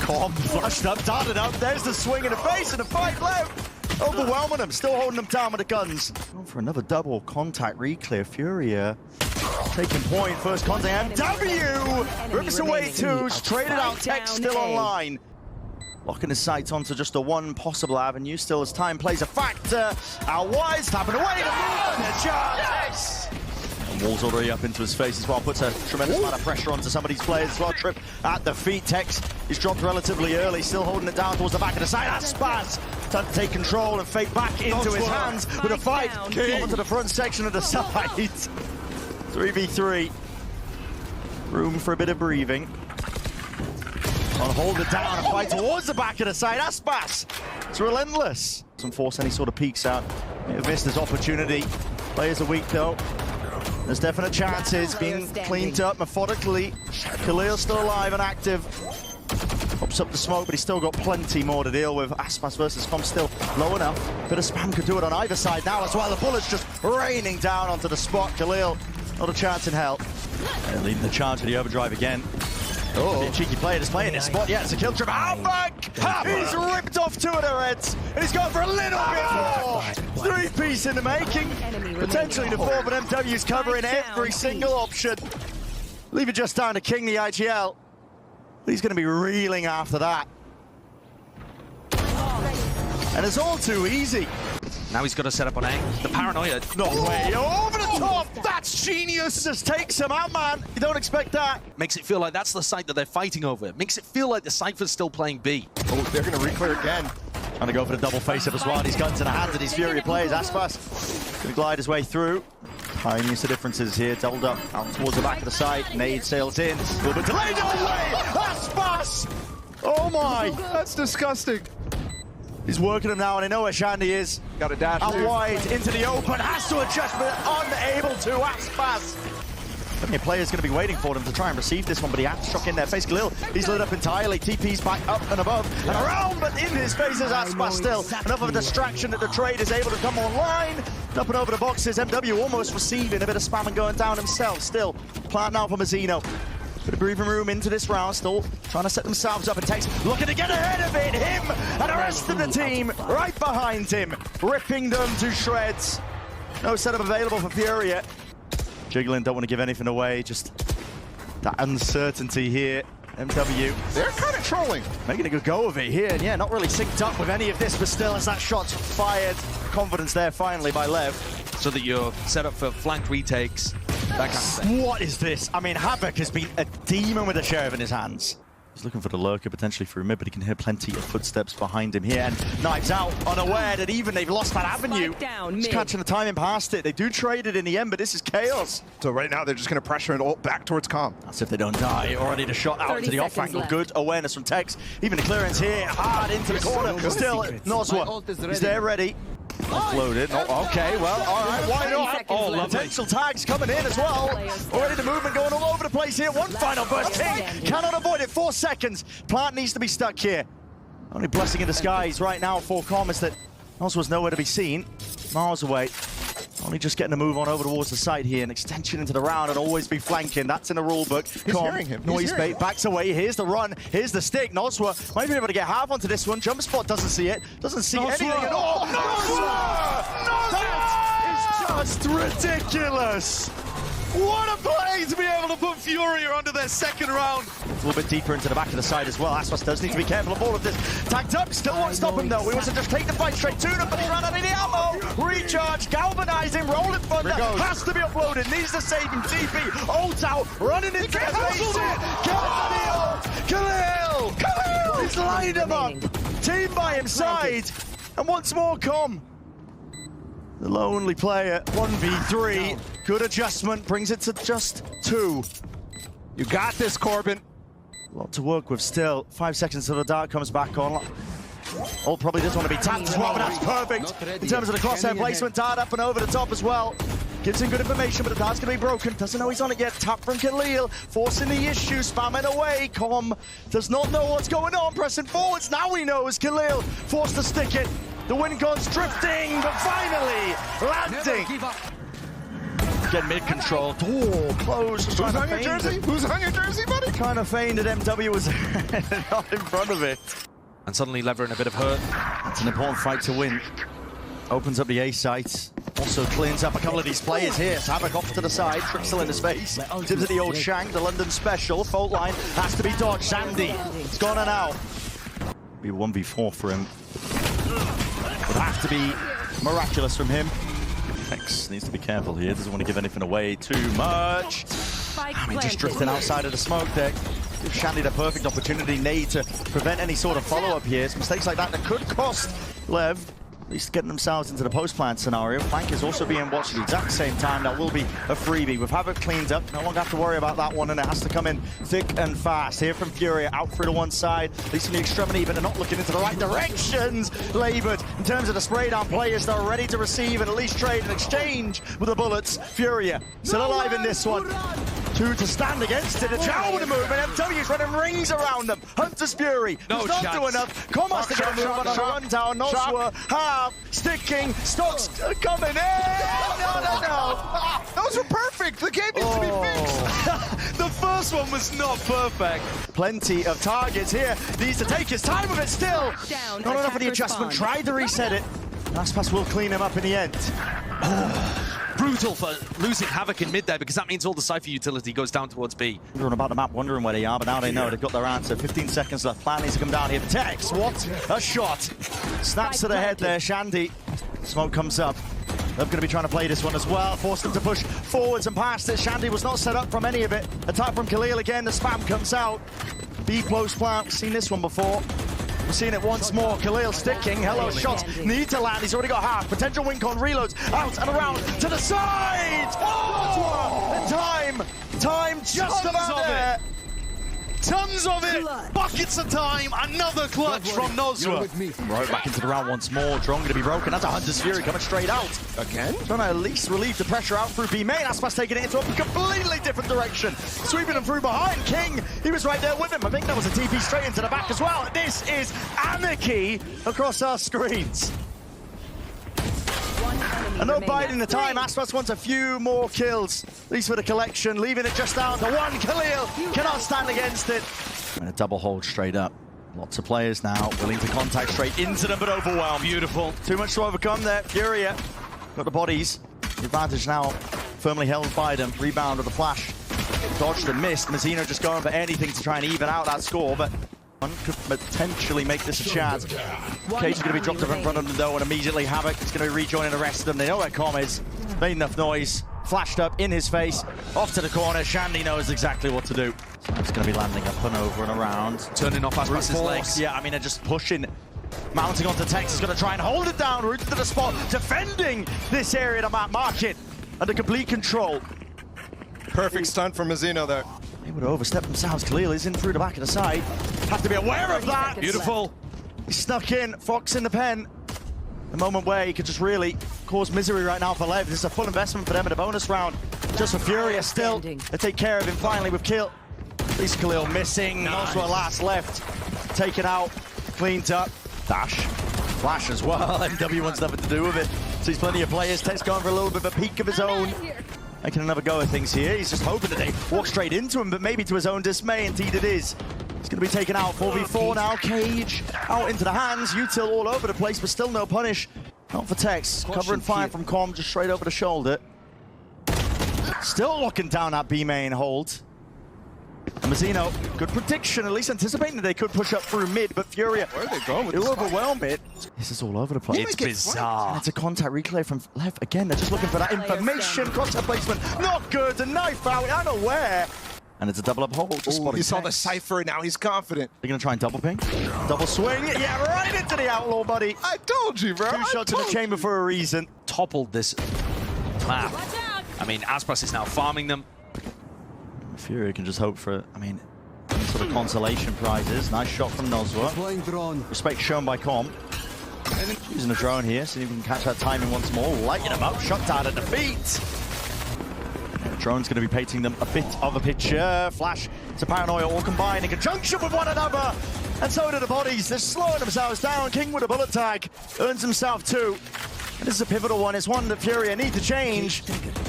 Calm, flashed up, darted up. There's the swing in the face and the fight left. Overwhelming him, still holding him down with the guns. Going for another double contact reclear. Furia taking point. First contact. MW rips away twos. Traded out. Tech still online. Locking his sights onto just the one possible avenue. Still as time plays a factor. Out wide, tapping away the move and a chance. And Wall's already up into his face as well. Puts a tremendous amount of pressure onto some of these players as well. Trip at the feet. Tex is dropped relatively early. Still holding it down towards the back of the side. That's Spaz. Time to take control and fade back into his hands with a fight. Onto the front section of the side. 3v3. Room for a bit of breathing. Trying to hold it down and fight towards the back of the side. Aspas, it's relentless. Doesn't force any sort of peeks out. May have missed his opportunity. Players are weak though. There's definite chances. Being cleaned up methodically. Khalil still alive and active. Pops up the smoke, but he's still got plenty more to deal with. Aspas versus Com still low enough. Bit of spam could do it on either side now as well. The bullets just raining down onto the spot. Khalil, not a chance in hell. And leading the charge for the overdrive again. Oh, a cheeky player just playing this spot. Yeah, it's a kill trip. Outback! He's ripped off two of their heads. And he's gone for a little bit more. Three-piece in the making. Potentially the four, but MW's covering every single option. Leave it just down to King, the IGL. He's going to be reeling after that. And it's all too easy. Now he's got to set up on A. The paranoia. No way. Over the top. That's genius. Just takes him out, man. You don't expect that. Makes it feel like that's the site that they're fighting over. Makes it feel like the Cypher's still playing B. Oh, they're going to re-clear again. Trying to go for the double face-up as well. These guns in the hands of these Furia players. Aspas going to glide his way through. Tiny use of differences here. Doubled up out towards the back of the side. Nade sails in. A little bit delayed. No way. Aspas. Oh my. That's disgusting. He's working him now, and I know where Shandy is. Got a dash out wide into the open. Has to adjust, but unable to. Aspas. Plenty of players going to be waiting for him to try and receive this one, but he has to struck in there. Face Khalil. He's lit up entirely. TP's back up and above and around, but in his face is Aspas still. Enough of a distraction that the trade is able to come online. Up and over the boxes. MW almost receiving a bit of spam and going down himself. Still planting out for Mazzino. Bit of breathing room into this round, still trying to set themselves up, and Tex looking to get ahead of it. Him and the rest of the team right behind him, ripping them to shreds. No setup available for Furia. Jiggling, don't want to give anything away, just that uncertainty here. MW, they're kind of trolling. Making a good go of it here, and yeah, not really synced up with any of this, but still as that shot's fired. Confidence there finally by Lev. So that you're set up for flank retakes. That kind of thing. What is this? I mean, Havoc has been a demon with a sheriff in his hands. He's looking for the lurker potentially through mid, but he can hear plenty of footsteps behind him here. And Knives out, unaware that even they've lost that avenue. Just catching the timing past it. They do trade it in the end, but this is chaos. So right now they're just going to pressure it all back towards Com. That's if they don't die. Already the shot out to the off angle. Good awareness from Tex. Even the clearance here, hard into the corner. Still, Noswa is there ready. Offloaded. Oh, okay, well, all right, why not? Oh, potential tags coming in as well. Already the movement going all over the place here. One final burst. King cannot avoid it. 4 seconds. Plant needs to be stuck here. Only blessing in disguise right now for Com is that Noswa's nowhere to be seen. Miles away. Only just getting a move on over towards the side here. An extension into the round and always be flanking. That's in the rule book. He's hearing him. Noise bait backs away. Here's the run. Here's the stick. Noswa might be able to get half onto this one. Jump spot doesn't see it. Doesn't see anything at all. That is just ridiculous. What a play to be able to put Furia onto their second round. A little bit deeper into the back of the side as well. Aspas does need to be careful of all of this. Tagged up, still won't stop him though. He wants to just take the fight straight to him, but he ran out of the ammo. Recharge, galvanizing, rolling thunder. Has to be uploaded, needs to save him. TP, ult out, running into the face. Khalil! He's lined him up. Team by his side. And once more, Com. The lonely player, 1v3. Good adjustment, brings it to just 2. You got this, Corbin. A lot to work with still. 5 seconds till the dart comes back on. Ult probably does want to be tapped as well, but that's perfect. In terms of the crosshair placement, dart up and over the top as well. Gives him good information, but the dart's going to be broken. Doesn't know he's on it yet. Tap from Khalil, forcing the issue, spamming away. Com does not know what's going on, pressing forwards. Now he knows. Khalil forced to stick it. The wind goes drifting, but finally landing. Get mid control. Oh, close. Just Who's trying on to your feign jersey? it. Who's on your jersey, buddy? Trying to feign that MW was not in front of it. And suddenly Lev are in a bit of hurt. It's an important fight to win. Opens up the A site. Also cleans up a couple of these players here. Havoc off to the side, Trixel in his face. Gives it the old shank, the London special. Fault line has to be dodged. Sandy, it's gone and out. Be 1v4 for him. Would have to be miraculous from him. X needs to be careful here. Doesn't want to give anything away too much. I mean, just drifting outside of the smoke there. Give Shandy the perfect opportunity, Nade, to prevent any sort of follow-up here. It's mistakes like that could cost Lev. At least getting themselves into the post-plant scenario. Flank is also being watched at the exact same time. That will be a freebie. With Havoc cleaned up, no longer have to worry about that one, and it has to come in thick and fast. Here from Furia, out through to one side, at least from the extremity, but they're not looking into the right directions. Labored in terms of the spray down players, they're ready to receive and at least trade and exchange with the bullets. Furia still alive in this one. Two to stand against it. A Chow with a move, and MW's running rings around them. Hunter's Fury, No not chance. doing enough. Comas to get a move on a run down. Noswa, half, sticking, stocks coming in. No. Those were perfect. The game needs to be fixed. The first one was not perfect. Plenty of targets here. Needs to take his time with it still. Not enough of the adjustment. Tried to reset it. Last pass will clean him up in the end. Brutal for losing Havoc in mid there, because that means all the Cypher utility goes down towards B. Wondering about the map, wondering where they are, but now they know they've got their answer. 15 seconds left. Plan needs to come down here. Tex, what a shot. Snaps to the head there, Shandy. Smoke comes up. They're going to be trying to play this one as well. Forced them to push forwards and past it. Shandy was not set up from any of it. Attack from Khalil again. The spam comes out. B close plant. We've seen this one before. We're seeing it once more. Khalil sticking. Hello, shots need to land. He's already got half. Potential win con reloads. Out and around to the side. Oh! Time just about there. Tons of it! Buckets of time! Another clutch from Noswa. Right back into the round once more. Drone going to be broken. That's a Hunter's Fury coming straight out. Again? Trying to at least relieve the pressure out through B main. Aspas taking it into a completely different direction. Sweeping him through behind. King, he was right there with him. I think that was a TP straight into the back as well. This is anarchy across our screens. And no biding the time. Aspas wants a few more kills, at least for the collection, leaving it just down to one. Khalil cannot stand against it. And a double hold straight up. Lots of players now willing to contact straight into them, but overwhelmed. Beautiful. Too much to overcome there. Furia got the bodies. The advantage now firmly held by them. Rebound with the flash. Dodged and missed. Mazzino just going for anything to try and even out that score, but one could potentially make this a chance. Cage is going to be dropped up in front of them though, and immediately Havoc is going to be rejoining the rest of them. They know where Com is. Made enough noise. Flashed up in his face. Off to the corner. Shandy knows exactly what to do. So it's going to be landing up and over and around. Turning off Aspas's legs. Yeah, I mean, they're just pushing. Mounting onto Tex is going to try and hold it down. Rooted to the spot. Defending this area to map. Market under complete control. Perfect stunt from Mazzino there. They would overstep themselves. Khalil is in through the back of the side. Have to be aware of that. Beautiful. He snuck in. Fox in the pen. The moment where he could just really cause misery right now for Lev. This is a full investment for them in the bonus round. Just for Furia still. They take care of him finally with kill. At least Khalil missing. Nice. Also last left. Taken out. Cleaned up. Dash. Flash as well. MW wants nothing to do with it. Sees plenty of players. Tex going for a little bit of a peek of his own. Making another go at things here. He's just hoping that they walk straight into him, but maybe to his own dismay. Indeed it is. He's going to be taken out. 4v4 now. Cage out into the hands. Util all over the place, but still no punish. Not for Tex. Covering fire from Com just straight over the shoulder. Still locking down that B main hold. And Mazzino, good prediction, at least anticipating that they could push up through mid, but Furia, Where are they going with it'll this? overwhelm it. This is all over the place. It's bizarre. And it's a contact reclear from Lev. Again, they're just looking for that information. Crosshair placement, not good. A knife out, unaware. And it's a double up hold. Just spotting He saw the Tex. Cypher, now he's confident. They're going to try and double ping. Double swing. Yeah, right into the outlaw, buddy. I told you, bro. Two shots in the chamber for a reason. Toppled this map. I mean, Aspas is now farming them. Furia can just hope for, I mean, any sort of consolation prizes. Nice shot from Noswa. Respect shown by Com. Using a drone here, so you can catch that timing once more. Lighting him up, shot down at the feet. The drone's going to be painting them a bit of a picture. Flash to Paranoia all combined in conjunction with one another. And so do the bodies. They're slowing themselves down. King with a bullet tag. Earns himself 2. This is a pivotal one. It's one that Furia need to change.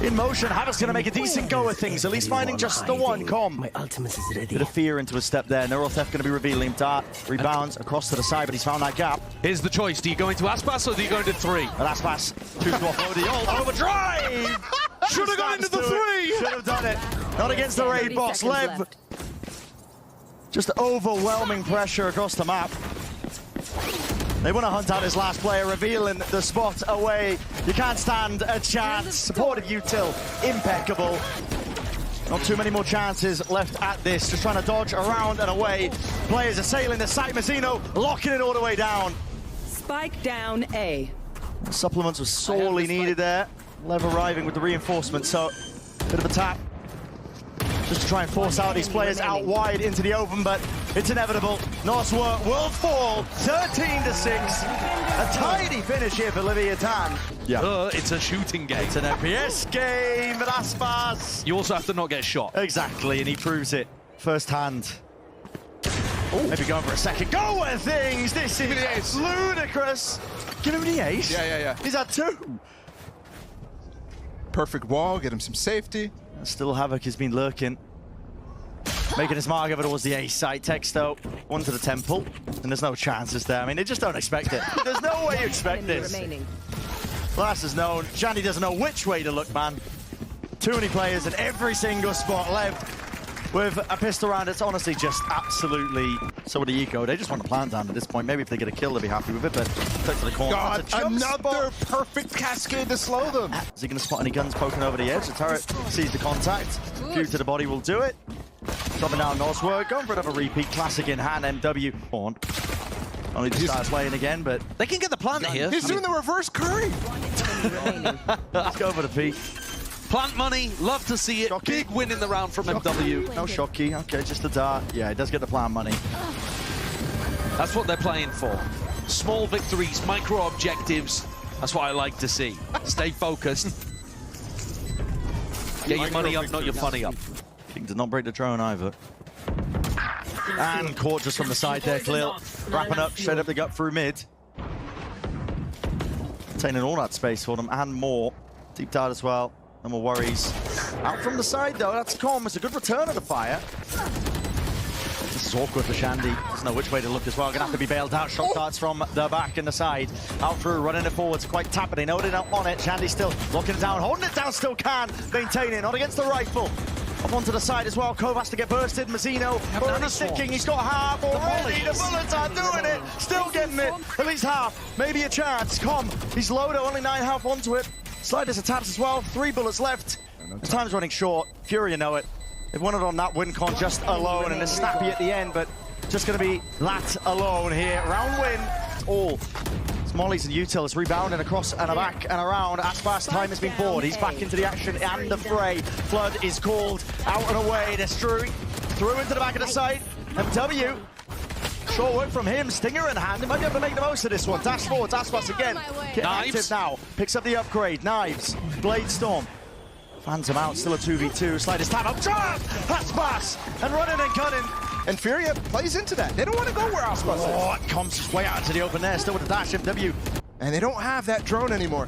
In motion, Havoc's going to make a decent go of things, at least finding just the one com. My ultimate is ready. Bit of fear into a step there. Neurotheft going to be revealing. Dart rebounds across to the side, but he's found that gap. Here's the choice. Do you go into Aspas or do you go into 3? But Aspas, chooses to offload the ult. Overdrive! Should have gone into the 3! Should have done it. Not against the raid boss. Lev. Just overwhelming pressure across the map. They want to hunt out his last player, revealing the spot away. You can't stand a chance. Supportive util, impeccable. Not too many more chances left at this. Just trying to dodge around and away. Players assailing the site. Mazzino locking it all the way down. Spike down A. Supplements were sorely needed there. Lev arriving with the reinforcement, so bit of a tap. Just to try and force out these players out wide into the open, but it's inevitable. Nosworth will fall 13-6. A tidy finish here for Leviatán. Yeah. It's a shooting game. It's an FPS game at Aspas. You also have to not get shot. Exactly, and he proves it firsthand. Oh, maybe going for a second go where things. This is ludicrous. Give him the ace. Yeah. He's at 2. Perfect wall, get him some safety. Still Havoc has been lurking. Making his mark over towards the A site. Texto, one to the temple. And there's no chances there. I mean, they just don't expect it. There's no way you expect this. Last is known. Shandy doesn't know which way to look, man. Too many players in every single spot. Lev with a pistol round. It's honestly just absolutely so with the eco. They just want to plant down at this point. Maybe if they get a kill, they'll be happy with it. But touch to the corner. God, another perfect cascade to slow them. Is he going to spot any guns poking over the edge? The turret sees the contact. Few to the body will do it. Dropping down Nosworth. Going for another repeat. Classic in hand. MW. On. Only just started playing again, but they can get the plant here. He's doing the reverse curry. Let's go for the peak. Plant money, love to see it. Shocky. Big win in the round from MW. No shocky. Okay, just a dart. Yeah, it does get the plant money. That's what they're playing for. Small victories, micro objectives. That's what I like to see. Stay focused. Get your money up, not your funny up. King did not break the drone either. And caught just from the side there, Khalil. Wrapping up, straight up the gut through mid. Taking all that space for them and more. Deep dart as well. No more worries. Out from the side though, that's calm. It's a good return of the fire. This is awkward for Shandy. Doesn't know which way to look as well. Gonna have to be bailed out. Shot darts from the back and the side. Out through, running it forwards. Quite tapping. They know they're not on it. Shandy still locking it down. Holding it down, still can. Maintain it. Not against the rifle. Up onto the side as well. Cove has to get bursted. Mazzino already sticking. He's got half already. The bullets are doing it. Still getting it. At least half. Maybe a chance. He's low though. Only 9 half onto it. Sliders and taps as well. 3 bullets left. The time's running short. Furia know it. They've won it on that win con just alone, and it's snappy at the end, but just going to be that alone here. Round win. It's all. It's Molly's and Utils rebounding across and back and around. Aspas time has been bored. He's back into the action and the fray. Flood is called out and away. They're strewing through into the back of the site. MW. Short work from him, stinger in hand. He might be able to make the most of this one. Dash forwards, Aspas again. Getting active now. Picks up the upgrade. Knives. Blade Storm. Fans him out. Still a 2v2. Sliders tab up. Aspas! And running and cutting. And Furia plays into that. They don't want to go where Aspas is. Oh, it comes his way out into the open there. Still with the dash MW. And they don't have that drone anymore.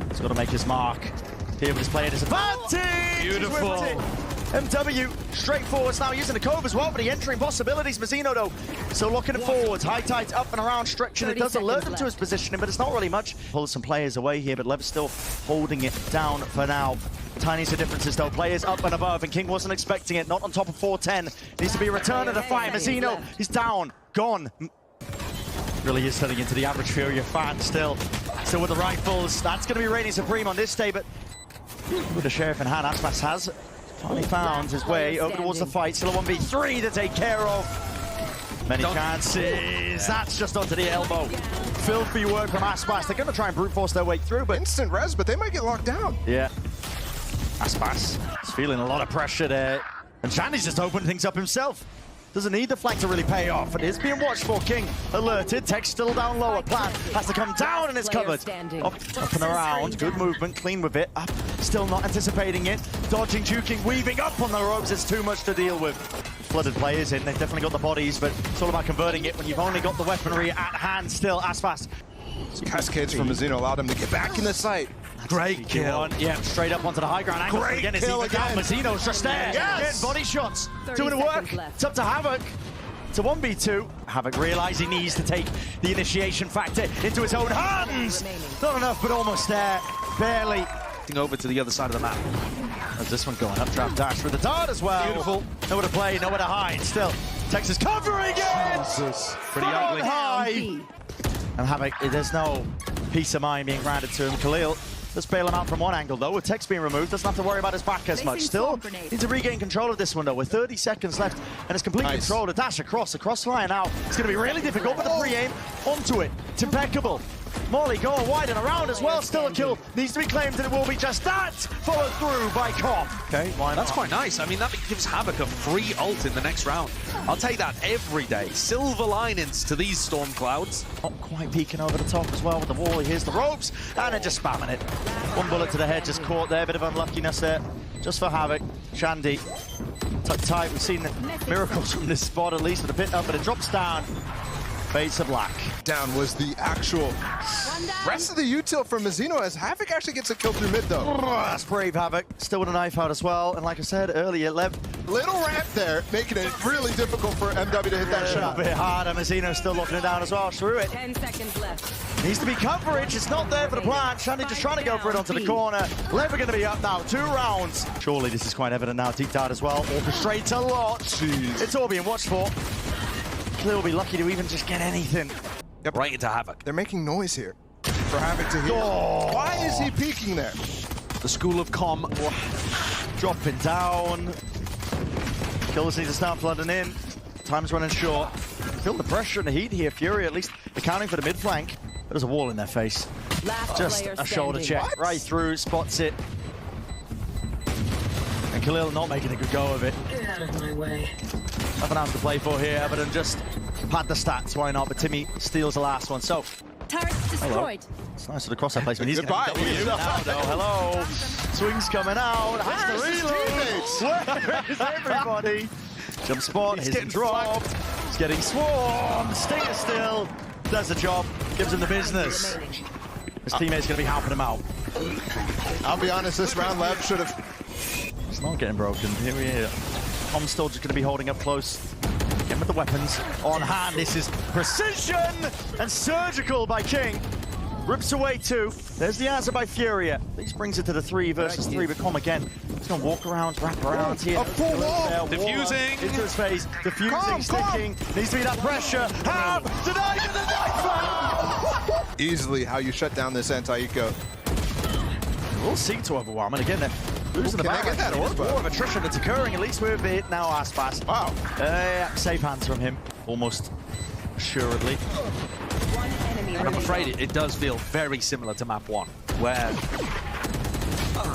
He's got to make his mark. Here with his player disadvantage. Beautiful. MW straight forwards now using the cove as well, but the entering possibilities. Mazzino though, so looking it forwards. High tides up and around, stretching. It does alert them to his positioning, but it's not really much. Pulls some players away here, but Lev is still holding it down for now. Tiniest of differences though. Players up and above, and King wasn't expecting it. Not on top of 410. Needs to be a return of the fight. Mazzino, he's down, gone. Really is turning into the average Furia fan still. Still with the rifles. That's going to be reigning supreme on this day, but with the sheriff in hand, Aspas has finally found his way over towards the fight. Still a 1v3 to take care of. Many chances. That's just onto the elbow. Filthy work from Aspas. They're going to try and brute force their way through, but Instant res, but they might get locked down. yeah. Aspas is feeling a lot of pressure there. And Shandy's just opened things up himself. Doesn't need the flag to really pay off. It is being watched for. King alerted. Tech still down lower. Plan has to come down and it's covered. Up and around. Good movement. Clean with it. Up. Still not anticipating it. Dodging, juking, weaving up on the ropes. It's too much to deal with. Flooded players in. They've definitely got the bodies, but it's all about converting it when you've only got the weaponry at hand still. Aspas Cascades from Mizzino allowed him to get back in the sight. Great kill. Yeah, straight up onto the high ground. Angle Great again. It's kill even down. again. Mazzino's just there. Yes. Again, body shots. 30 Doing the work. seconds left. It's up to Havoc. To 1v2. Havoc realized he needs to take the initiation factor into his own hands. Not enough, but almost there. Barely. Over to the other side of the map. There's this one going up. Trap dash with the dart as well. Beautiful. Nowhere to play, nowhere to hide. Still, Texas covering it. Jesus. Pretty From ugly. on high. B. And Havoc, there's no peace of mind being granted to him. Khalil, let's bail him out from one angle, though. With Tex being removed, doesn't have to worry about his back as much. Still needs to regain control of this one, though, with 30 seconds left. And it's complete control to dash across the crossfire now. It's going to be really difficult with the pre-aim onto it. It's impeccable. Molly going wide and around as well. Still a kill. Needs to be claimed, and it will be just that. Followed through by Cop. Okay, why That's not? quite nice. I mean, that gives Havoc a free ult in the next round. I'll take that every day. Silver linings to these storm clouds. Not quite peeking over the top as well with the wall. Here's the ropes, and then just spamming it. One bullet to the head, just caught there. Bit of unluckiness there, just for Havoc. Shandy, tucked tight. We've seen the miracles from this spot, at least with a bit up, but it drops down. Fades to black. Down was the actual rest of the util from Mizzino as Havoc actually gets a kill through mid though. That's brave, Havoc. Still with a knife out as well, and like I said earlier, Lev Little ramp there, making it really difficult for MW to hit that a shot. bit harder. Mazzino's still locking it down as well. Through it. 10 seconds left. Needs to be coverage. It's not there for the plant. Shandy just trying to go for it onto the corner. Lev are going to be up now. 2 rounds. Surely this is quite evident now. Deep down as well. Orchestrates a lot. Jeez. It's all being watched for. Clear will be lucky to even just get anything. Yep. Right into Havoc. They're making noise here for Havoc to hear. Oh. Why is he peeking there? The School of Com. Dropping down. Kills need to start flooding in. Time's running short. Feel the pressure and the heat here. Fury at least accounting for the mid flank. There's a wall in their face. Last Just player a shoulder standing. check right through, spots it. And Khalil not making a good go of it. Get out of my way. Nothing else to play for here other than just pad the stats, why not? But Timmy steals the last one. So, Turret destroyed. it's nice for the cross-up placement. He's going Goodbye. to be now, though. Hello. Swing's coming out. Has to Where's his reload. Where is everybody? Jump spot. He's getting dropped. He's getting swarmed. Stinger still. Does the job. Gives him the business. Remaining. His teammate's going to be helping him out. I'll be honest, this round Lev should have. It's not getting broken. Here we are. Tom's still just going to be holding up close. Again with the weapons on hand. This is precision and surgical by King. Rips away 2. There's the answer by Furia. This brings it to the 3 versus 3. But Com again. He's going to walk around, wrap around here. A full wall. Diffusing. Into his face. Diffusing, Com. sticking. Needs to be that pressure. Ham! Denied with the knife! Easily how you shut down this anti-eco. We'll seek to overwhelm. And again, they're losing the Can they battle. get that There's orb? more of attrition that's occurring, at least with it now Aspas. Wow. Safe hands from him, almost assuredly. One enemy And I'm remaining. afraid it does feel very similar to map 1, where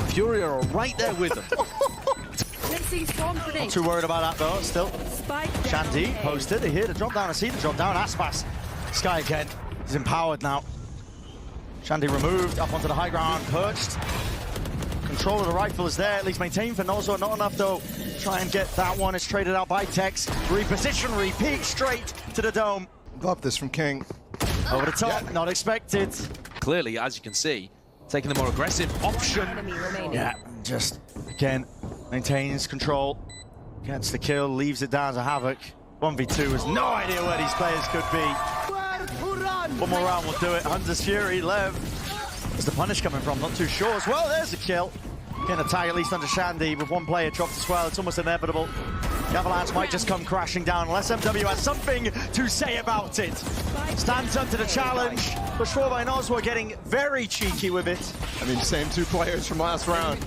Furia are right there with them. Placing storm grenade. Too worried about that though, still. Spike down Shandy A. posted, they hear the drop down, I see the drop down, Aspas. Sky again, he's empowered now. Shandy removed, up onto the high ground, perched. Control of the rifle is there, at least maintained for Nozo, not enough though. Try and get that one, it's traded out by Tex. Reposition, repeat, straight to the dome. Love this from King. Over the top, Yeah. not expected. Clearly, as you can see, taking the more aggressive option. Enemy remaining. Yeah, just, again, maintains control. Gets the kill, leaves it down to Havoc. 1v2 has no idea where these players could be. One more round will do it. Hunter's Fury, Lev. Where's the punish coming from? Not too sure as well. There's the kill. Getting a tag at least under Shandy with one player dropped as well. It's almost inevitable. The Avalanche might just come crashing down unless MW has something to say about it. Stands up to the challenge. Push forward by Noswa, getting very cheeky with it. I mean, same 2 players from last round.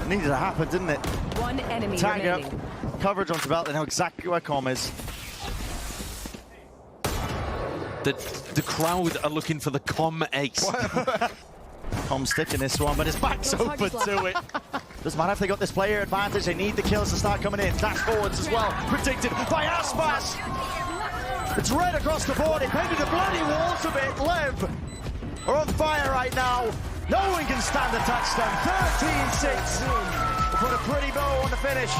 It needed to happen, didn't it? One enemy Tag up. remaining. Coverage onto belt. They know exactly where Com is. The crowd are looking for the Com ace. Com sticking this one, but his back's open to it. Doesn't matter if they got this player advantage, they need the kills to start coming in. Dash forwards as well, predicted by Aspas. It's red across the board, it painted the bloody walls of it. Lev are on fire right now. No one can stand a touchdown. 13-6. We'll put a pretty bow on the finish.